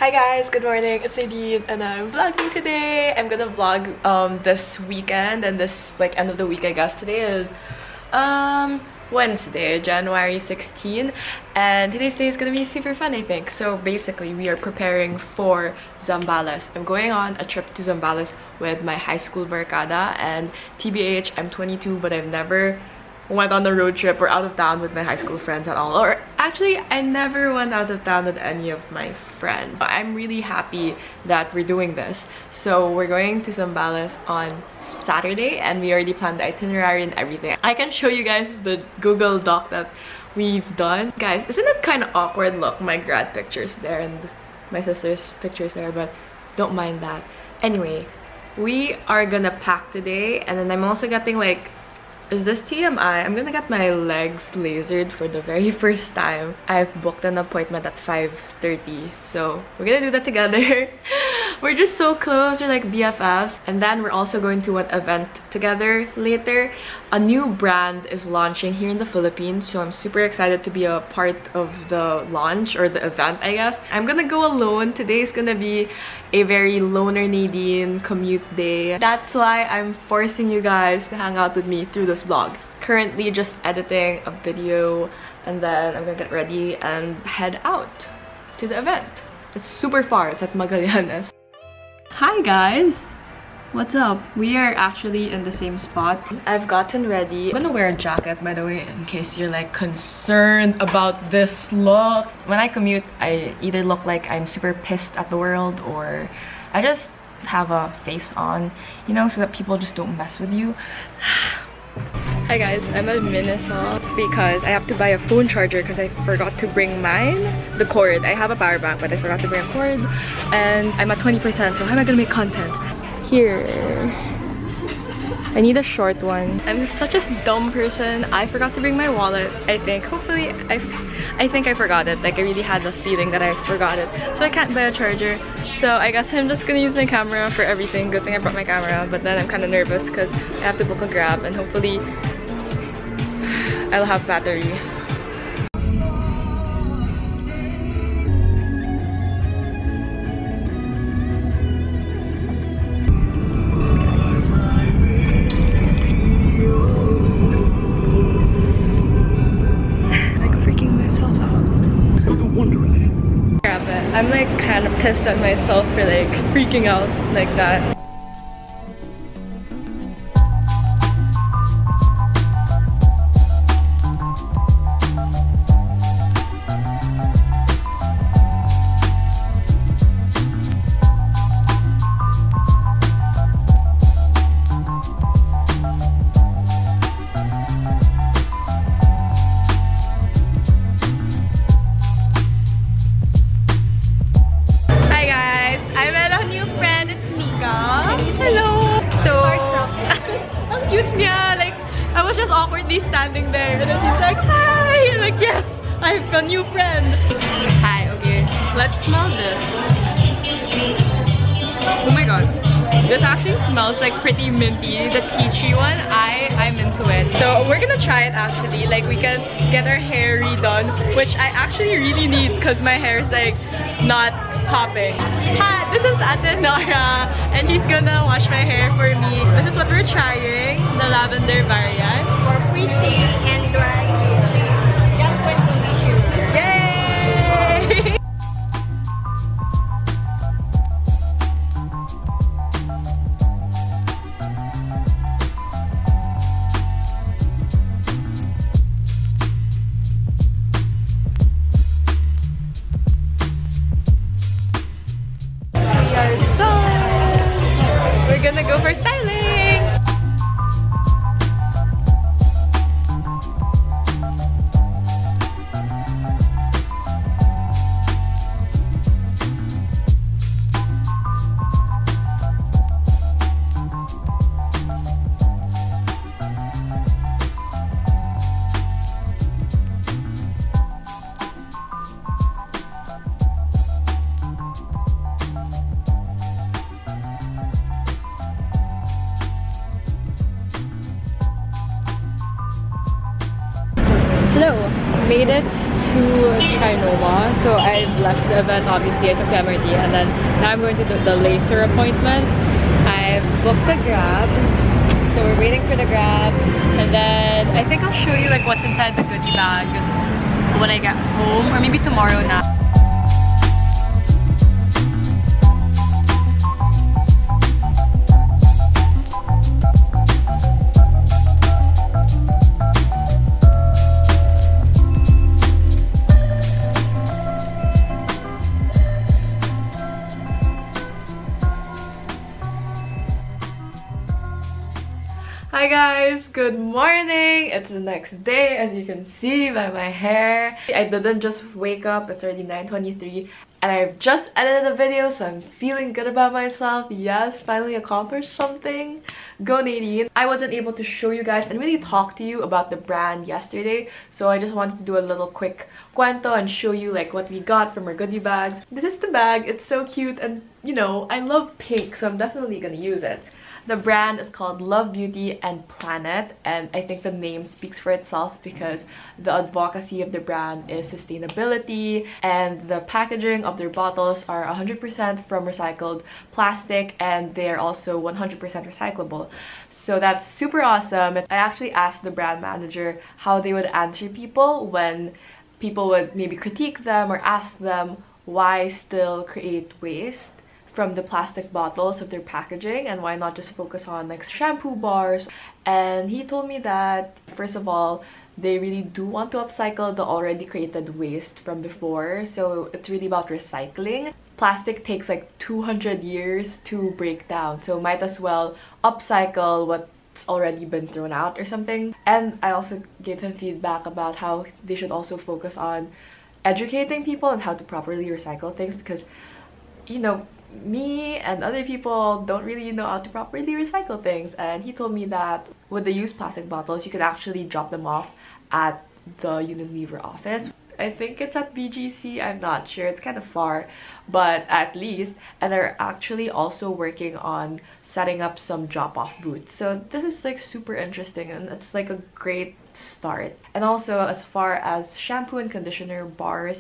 Hi guys, good morning. It's Nadine and I'm vlogging today. I'm gonna vlog this weekend and this like end of the week, I guess. Today is Wednesday, January 16, and today's day is gonna be super fun, I think. So basically we are preparing for Zambales. I'm going on a trip to Zambales with my high school barkada, and TBH, I'm 22 but I've never went on a road trip or out of town with my high school friends at all. Or actually, I never went out of town with any of my friends. I'm really happy that we're doing this. So we're going to Zambales on Saturday and we already planned the itinerary and everything. I can show you guys the Google Doc that we've done. Guys, isn't it kind of awkward? Look, my grad picture's there and my sister's picture's there, but don't mind that. Anyway, we are gonna pack today, and then I'm also getting like, is this TMI? I'm gonna get my legs lasered for the very first time. I've booked an appointment at 5:30, so we're gonna do that together. We're just so close, we're like BFFs. And then we're also going to an event together later. A new brand is launching here in the Philippines, so I'm super excited to be a part of the launch or the event, I guess. I'm gonna go alone. Today's gonna be a very loner Nadine commute day. That's why I'm forcing you guys to hang out with me through this vlog. Currently just editing a video, and then I'm gonna get ready and head out to the event. It's super far, it's at Magallanes. Hi guys! What's up? We are actually in the same spot. I've gotten ready. I'm gonna wear a jacket, by the way, in case you're like concerned about this look. When I commute, I either look like I'm super pissed at the world, or I just have a face on, you know, so that people just don't mess with you. Hi guys, I'm at Minnesota because I have to buy a phone charger because I forgot to bring mine. The cord. I have a power bank, but I forgot to bring a cord. And I'm at 20%, so how am I gonna make content? Here. I need a short one. I'm such a dumb person. I forgot to bring my wallet, I think. Hopefully, I think I forgot it. Like, I really had the feeling that I forgot it. So I can't buy a charger. So I guess I'm just gonna use my camera for everything. Good thing I brought my camera, but then I'm kind of nervous because I have to book a Grab and hopefully I'll have battery. I'm like kind of pissed at myself for like freaking out like that. I was just awkwardly standing there and then she's like, hi! Like, yes, I have a new friend. Hi, okay. Let's smell this. Oh my god. This actually smells like pretty minty. The peachy one, I'm into it. So we're gonna try it actually. Like, we can get our hair redone, which I actually really need because my hair is like not popping. Hi, this is Ate Nora and she's gonna wash my hair for me. This is what we're trying, the lavender variant. For freezing and dry. Yay! We are done! We're gonna go for styling! Hello! Made it to Trinoma. So I left the event, obviously. I took the MRT and then now I'm going to do the laser appointment. I've booked the Grab. So we're waiting for the Grab. And then I think I'll show you like what's inside the goodie bag when I get home, or maybe tomorrow now. Hi guys, good morning. It's the next day, as you can see by my hair. I didn't just wake up. It's already 9:23 and I've just edited a video, so I'm feeling good about myself. Yes, finally accomplished something. Go Nadine. I wasn't able to show you guys and really talk to you about the brand yesterday, so I just wanted to do a little quick cuento and show you like what we got from our goodie bags. This is the bag. It's so cute, and you know, I love pink, so I'm definitely gonna use it. The brand is called Love, Beauty and Planet, and I think the name speaks for itself because the advocacy of the brand is sustainability, and the packaging of their bottles are 100% from recycled plastic, and they are also 100% recyclable. So that's super awesome. I actually asked the brand manager how they would answer people when people would maybe critique them or ask them why still create waste from the plastic bottles of their packaging, and why not just focus on like shampoo bars. And he told me that first of all, they really do want to upcycle the already created waste from before, so it's really about recycling. Plastic takes like 200 years to break down, so might as well upcycle what's already been thrown out or something. And I also gave him feedback about how they should also focus on educating people on how to properly recycle things, because you know, me and other people don't really know how to properly recycle things. And he told me that with the used plastic bottles, you could actually drop them off at the Unilever office. I think it's at BGC, I'm not sure, it's kind of far, but at least. And they're actually also working on setting up some drop-off booths. So this is like super interesting, and it's like a great start. And also, as far as shampoo and conditioner bars,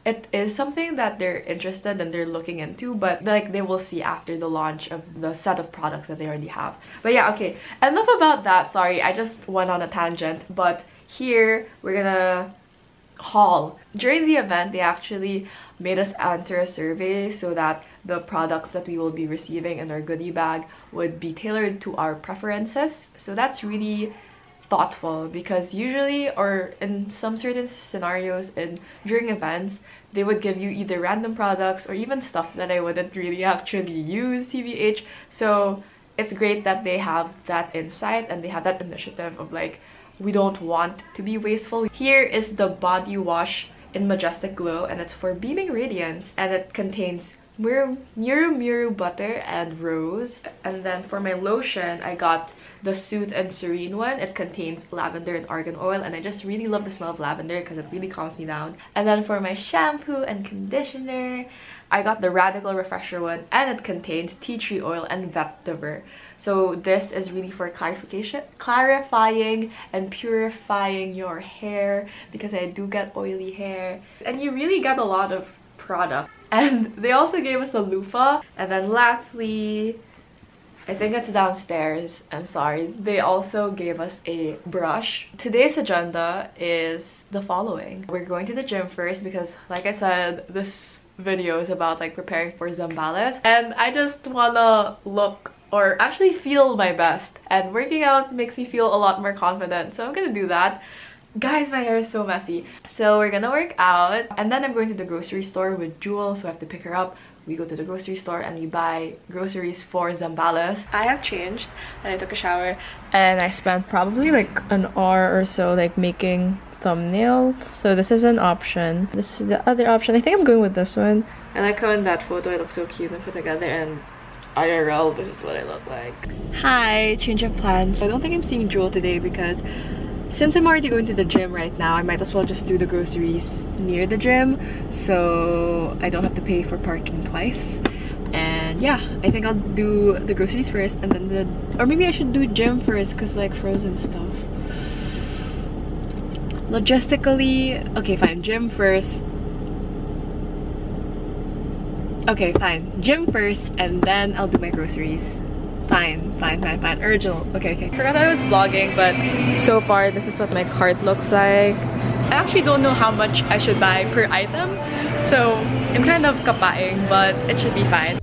it is something that they're interested and they're looking into, but like they will see after the launch of the set of products that they already have. But yeah, okay, enough about that. Sorry, I just went on a tangent. But here we're gonna haul. During the event, they actually made us answer a survey so that the products that we will be receiving in our goodie bag would be tailored to our preferences. So that's really thoughtful, because usually, or in some certain scenarios and during events, they would give you either random products or even stuff that I wouldn't really actually use, TBH. So it's great that they have that insight and they have that initiative of like, we don't want to be wasteful. Here is the body wash in Majestic Glow, and it's for beaming radiance, and it contains Miru butter and rose. And then for my lotion, I got the Soothe and Serene one. It contains lavender and argan oil, and I just really love the smell of lavender because it really calms me down. And then for my shampoo and conditioner, I got the Radical Refresher one, and it contains tea tree oil and vetiver. So this is really for clarifying and purifying your hair, because I do get oily hair, and you really get a lot of product. And they also gave us a loofah. And then lastly, I think it's downstairs, I'm sorry, they also gave us a brush. Today's agenda is the following. We're going to the gym first because, like I said, this video is about like preparing for Zambales, and I just wanna look, or actually feel my best, and working out makes me feel a lot more confident, so I'm gonna do that. Guys, my hair is so messy. So we're gonna work out, and then I'm going to the grocery store with Jewel, so I have to pick her up. We go to the grocery store and we buy groceries for Zambales. I have changed and I took a shower, and I spent probably like an hour or so like making thumbnails. So this is an option. This is the other option. I think I'm going with this one. I like how in that photo I look so cute and put together, and IRL, this is what I look like. Hi, change of plans. I don't think I'm seeing Jewel today because since I'm already going to the gym right now, I might as well just do the groceries near the gym so I don't have to pay for parking twice. And yeah, I think I'll do the groceries first, and then or maybe I should do gym first because like frozen stuff. logistically, okay, fine, gym first. Okay, fine, gym first, and then I'll do my groceries. Fine. Original. Okay. I forgot I was vlogging, but so far this is what my cart looks like. I actually don't know how much I should buy per item, so I'm kind of kapaing, but it should be fine.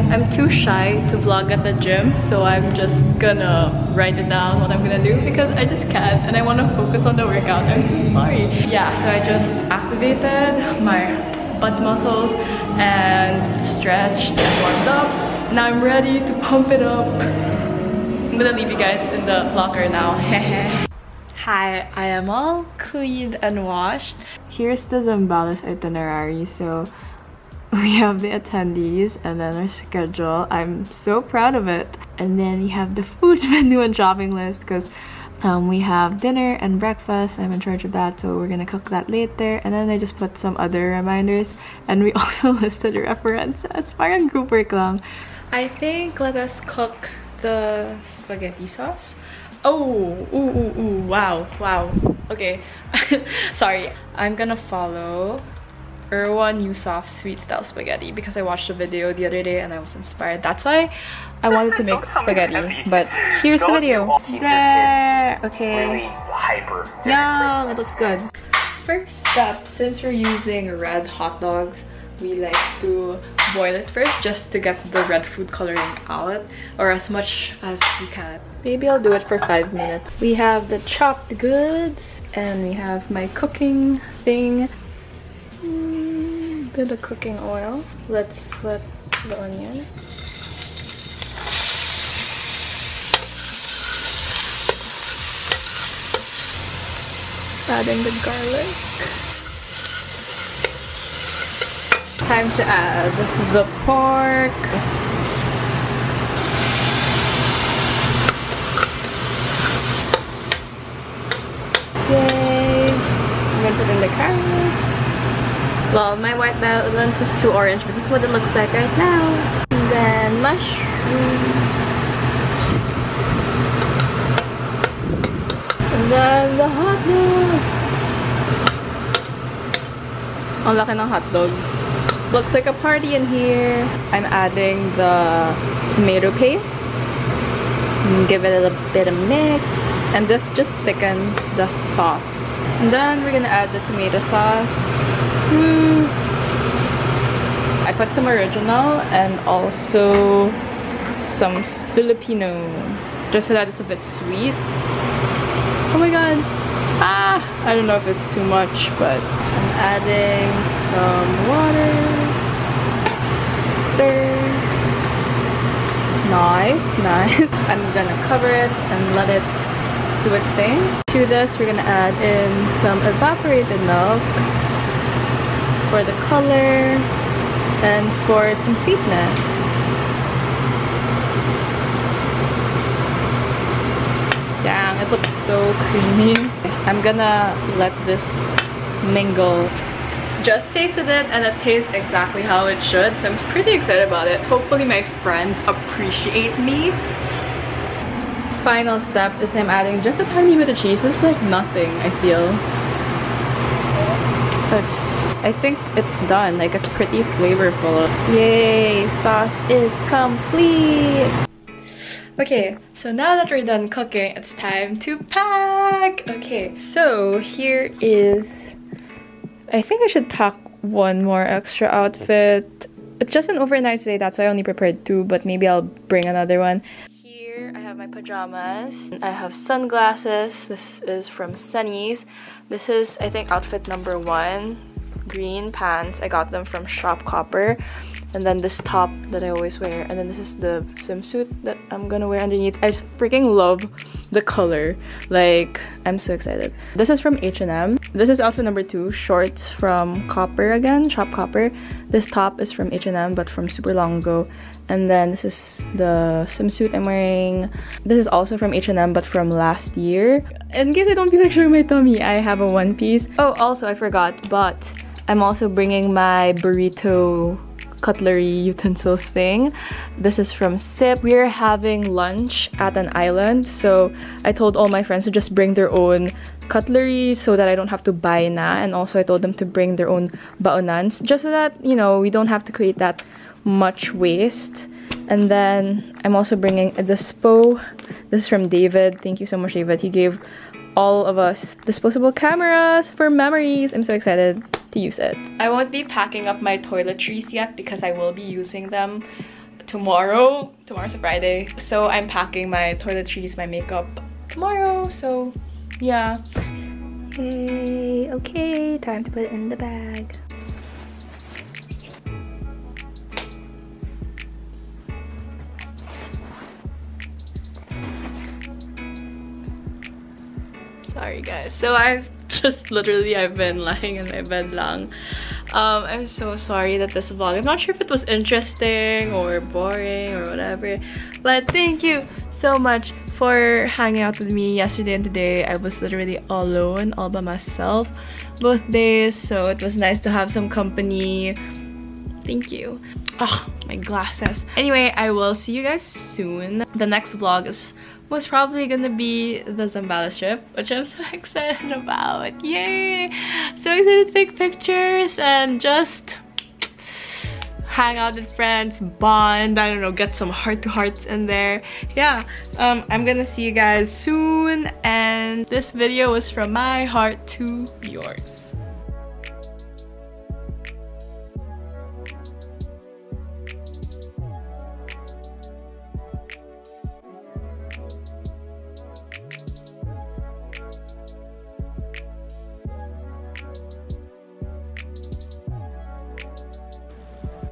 I'm too shy to vlog at the gym, so I'm just gonna write it down what I'm gonna do because I just can't and I want to focus on the workout. I'm so sorry. Yeah, so I just activated my butt muscles and stretched and warmed up. Now I'm ready to pump it up. I'm gonna leave you guys in the locker now. Hi, I am all cleaned and washed. Here's the Zambales itinerary. So we have the attendees and then our schedule. I'm so proud of it. And then we have the food menu and shopping list because we have dinner and breakfast. I'm in charge of that, so we're gonna cook that later. And then I just put some other reminders, and we also listed references. Parang group work lang. I think let us cook the spaghetti sauce. Oh, ooh, wow. Okay, sorry. I'm gonna follow Erwan Yusuf's sweet style spaghetti because I watched a video the other day and I was inspired. That's why I wanted to make spaghetti. But here's the video. There. Okay. Yum, it looks good. First step, since we're using red hot dogs, we like to boil it first just to get the red food coloring out, or as much as we can. Maybe I'll do it for 5 minutes. We have the chopped goods and we have my cooking thing. Bit of cooking oil. Let's sweat the onion. Adding the garlic. Time to add the pork. Yay! I'm gonna put in the carrots. Well, my white balance was too orange, but this is what it looks like right now. And then mushrooms. And then the hot dogs. Ang laki ng hot dogs. Looks like a party in here. I'm adding the tomato paste. And give it a little bit of mix. And this just thickens the sauce. And then we're gonna add the tomato sauce. I put some original and also some Filipino, just so that it's a bit sweet. Oh my god! I don't know if it's too much, but I'm adding some water. Stir. Nice. I'm gonna cover it and let it do its thing. To this, we're gonna add in some evaporated milk for the color and for some sweetness. Dang, it looks so creamy. I'm gonna let this mingle. Just tasted it and it tastes exactly how it should, so I'm pretty excited about it. Hopefully my friends appreciate me. Final step is I'm adding just a tiny bit of cheese. It's like nothing, I feel. I think it's done. Like, it's pretty flavorful. Yay! Sauce is complete! Okay, so now that we're done cooking, it's time to pack! Okay, so here is... I think I should pack one more extra outfit. It's just an overnight stay, that's why I only prepared 2, but maybe I'll bring another one. Here I have my pajamas. I have sunglasses. This is from Sunny's. This is, I think, outfit number 1. Green pants. I got them from Shop Copper. And then this top that I always wear. And then this is the swimsuit that I'm gonna wear underneath. I freaking love the color. Like, I'm so excited. This is from H&M. This is outfit number 2, shorts from Copper again, Shop Copper. This top is from H&M but from super long ago. And then this is the swimsuit I'm wearing. This is also from H&M but from last year. In case I don't feel like showing my tummy, I have a one piece. Oh, also I forgot, but I'm also bringing my burrito cutlery utensils thing. This is from Sip. We're having lunch at an island, so I told all my friends to just bring their own cutlery so that I don't have to buy na, and also I told them to bring their own baonans just so that, you know, we don't have to create that much waste. And then I'm also bringing a dispo. This is from David. Thank you so much, David. He gave all of us disposable cameras for memories. I'm so excited to use it. I won't be packing up my toiletries yet because I will be using them tomorrow. Tomorrow's a Friday. So I'm packing my toiletries, my makeup tomorrow. So yeah. Hey, okay, time to put it in the bag. Sorry guys, so I've been lying in my bed lang. I'm so sorry that this vlog, I'm not sure if it was interesting or boring or whatever, but thank you so much for hanging out with me yesterday and today. I was literally alone, all by myself both days, so it was nice to have some company. Thank you. Oh, my glasses. Anyway, I will see you guys soon. The next vlog is most probably gonna be the Zambales trip, which I'm so excited about. Yay! So excited to take pictures and just hang out with friends, bond, I don't know, get some heart-to-hearts in there. Yeah, I'm gonna see you guys soon, and this video was from my heart to yours.